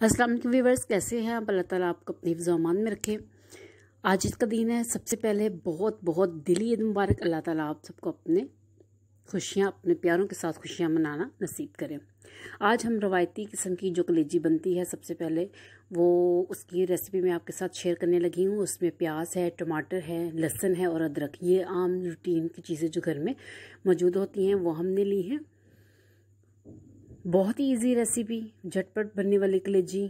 अस्सलाम वालेकुम व्यूअर्स, कैसे हैं आप? अल्लाह ताला आपको अपनी हिफ्ज़ व अमान में रखे। आज ईद का दिन है। सबसे पहले बहुत बहुत दिली ईद मुबारक। अल्लाह ताला आप सबको अपने खुशियाँ, अपने प्यारों के साथ खुशियाँ मनाना नसीब करें। आज हम रवायती किस्म की जो कलेजी बनती है, सबसे पहले वो उसकी रेसिपी मैं आपके साथ शेयर करने लगी हूँ। उसमें प्याज है, टमाटर है, लहसुन है और अदरक, ये आम रूटीन की चीज़ें जो घर में मौजूद होती हैं वो हमने ली हैं। बहुत ही इजी रेसिपी, झटपट बनने वाली कलेजी।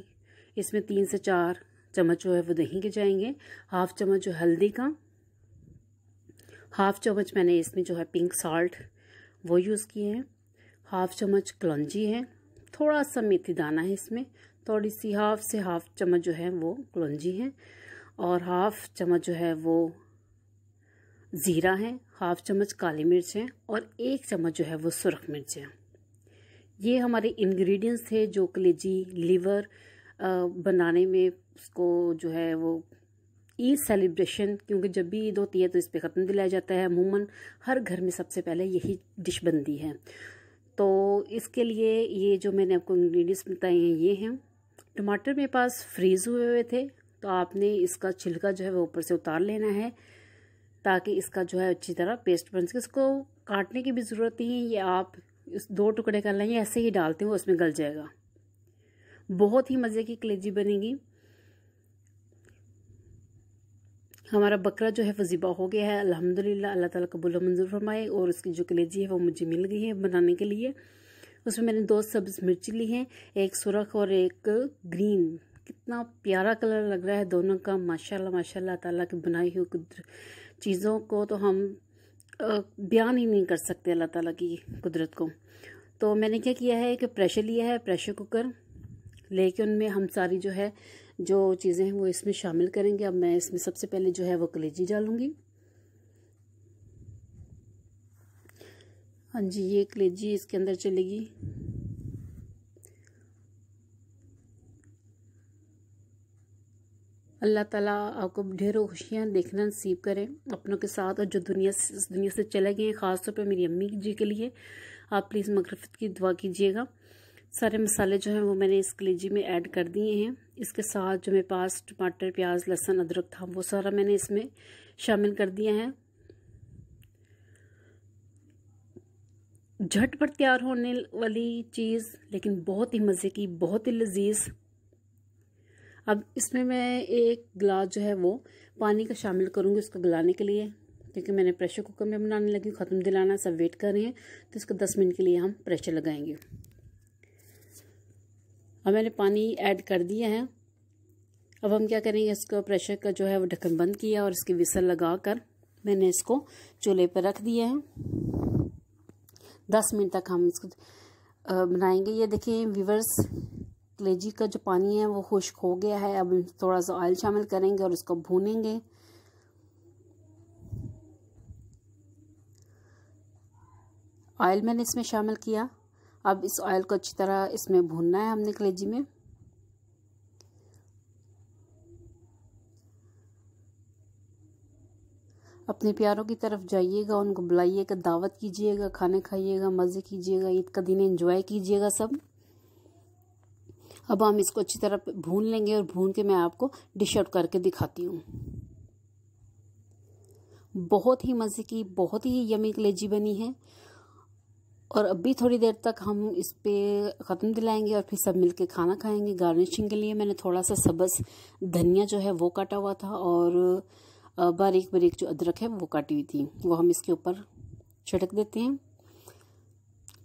इसमें 3 से 4 चम्मच जो है वो दही के जाएंगे, हाफ चम्मच जो हल्दी का, हाफ चम्मच मैंने इसमें जो है पिंक साल्ट वो यूज़ किए हैं, हाफ चम्मच कलौंजी है, थोड़ा सा मेथी दाना है इसमें, थोड़ी सी हाफ चम्मच जो है वो कलौंजी है, और हाफ चम्मच जो है वो ज़ीरा है, हाफ चम्मच काली मिर्च है और 1 चम्मच जो है वो सुरख मिर्च है। ये हमारे इंग्रेडिएंट्स थे जो कलेजी लिवर बनाने में उसको जो है वो ईद सेलिब्रेशन, क्योंकि जब भी ईद होती है तो इस पे ख़त्म दिलाया जाता है। अमूमन हर घर में सबसे पहले यही डिश बनती है। तो इसके लिए ये जो मैंने आपको इंग्रेडिएंट्स बताए हैं ये हैं। टमाटर मेरे पास फ्रीज़ हुए हुए थे, तो आपने इसका छिलका जो है वो ऊपर से उतार लेना है ताकि इसका जो है अच्छी तरह पेस्ट बन सके। इसको काटने की भी ज़रूरत नहीं है, ये आप इस 2 टुकड़े कर लेंगे, ऐसे ही डालते हुए उसमें गल जाएगा। बहुत ही मज़े की कलेजी बनेगी। हमारा बकरा जो है वो ज़िबा हो गया है अल्हम्दुलिल्लाह, अल्लाह ताला कबूल मंजूर फरमाए। और उसकी जो कलेजी है वो मुझे मिल गई है बनाने के लिए। उसमें मैंने 2 सब्ज़ मिर्ची ली हैं, 1 सुरख और 1 ग्रीन। कितना प्यारा कलर लग रहा है दोनों का, माशाल्लाह माशाल्लाह। ताला की बनाई हुई चीज़ों को तो हम बयान ही नहीं कर सकते अल्लाह ताला की कुदरत को। तो मैंने क्या किया है कि प्रेशर लिया है, प्रेशर कुकर लेके उनमें हम सारी जो है जो चीज़ें हैं वो इसमें शामिल करेंगे। अब मैं इसमें सबसे पहले जो है वो कलेजी डालूंगी। हाँ जी, ये कलेजी इसके अंदर चलेगी। अल्लाह ताला आपको ढेरों खुशियाँ देखना नसीब करें अपनों के साथ, और जो दुनिया से चले गए हैं, ख़ास तौर पे मेरी अम्मी जी के लिए आप प्लीज़ मग़फ़िरत की दुआ कीजिएगा। सारे मसाले जो हैं वो मैंने इस कलेजी में ऐड कर दिए हैं। इसके साथ जो मेरे पास टमाटर, प्याज, लहसुन, अदरक था वो सारा मैंने इसमें शामिल कर दिया है। झटपट तैयार होने वाली चीज़, लेकिन बहुत ही मज़े की, बहुत ही लजीज। अब इसमें मैं 1 गिलास जो है वो पानी का शामिल करूँगी उसको गलाने के लिए, क्योंकि मैंने प्रेशर कुकर में बनाने लगी, ख़त्म दिलाना, सब वेट कर रहे हैं, तो इसको 10 मिनट के लिए हम प्रेशर लगाएंगे। अब मैंने पानी ऐड कर दिया है। अब हम क्या करेंगे, इसको प्रेशर का जो है वो ढक्कन बंद किया और इसकी विसल लगा कर मैंने इसको चूल्हे पर रख दिया है। 10 मिनट तक हम इसको बनाएंगे। ये देखिए व्यूअर्स, कलेजी का जो पानी है वो खुश्क हो गया है। अब थोड़ा सा ऑयल शामिल करेंगे और इसको भूनेंगे। ऑयल मैंने इसमें शामिल किया। अब इस ऑयल को अच्छी तरह इसमें भूनना है हमने कलेजी में। अपने प्यारों की तरफ जाइएगा, उनको बुलाइएगा, दावत कीजिएगा, खाने खाइएगा, मज़े कीजिएगा, ईद का दिन एंजॉय कीजिएगा सब। अब हम इसको अच्छी तरह भून लेंगे और भून के मैं आपको डिश आउट करके दिखाती हूँ। बहुत ही मज़े की, बहुत ही यमी कलेजी बनी है। और अभी थोड़ी देर तक हम इस पे ख़त्म दिलाएंगे और फिर सब मिलके खाना खाएंगे। गार्निशिंग के लिए मैंने थोड़ा सा सब्ज़ धनिया जो है वो काटा हुआ था, और बारीक बारीक जो अदरक है वो काटी हुई थी, वो हम इसके ऊपर छिड़क देते हैं।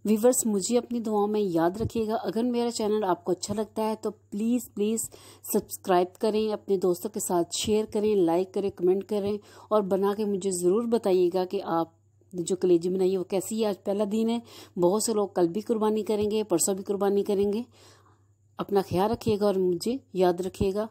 व्यूअर्स, मुझे अपनी दुआओं में याद रखिएगा। अगर मेरा चैनल आपको अच्छा लगता है तो प्लीज़ सब्सक्राइब करें, अपने दोस्तों के साथ शेयर करें, लाइक करें, कमेंट करें, और बना के मुझे ज़रूर बताइएगा कि आप जो कलेजी बनाई है वो कैसी है। आज पहला दिन है, बहुत से लोग कल भी कुर्बानी करेंगे, परसों भी कुर्बानी करेंगे। अपना ख्याल रखिएगा और मुझे याद रखिएगा।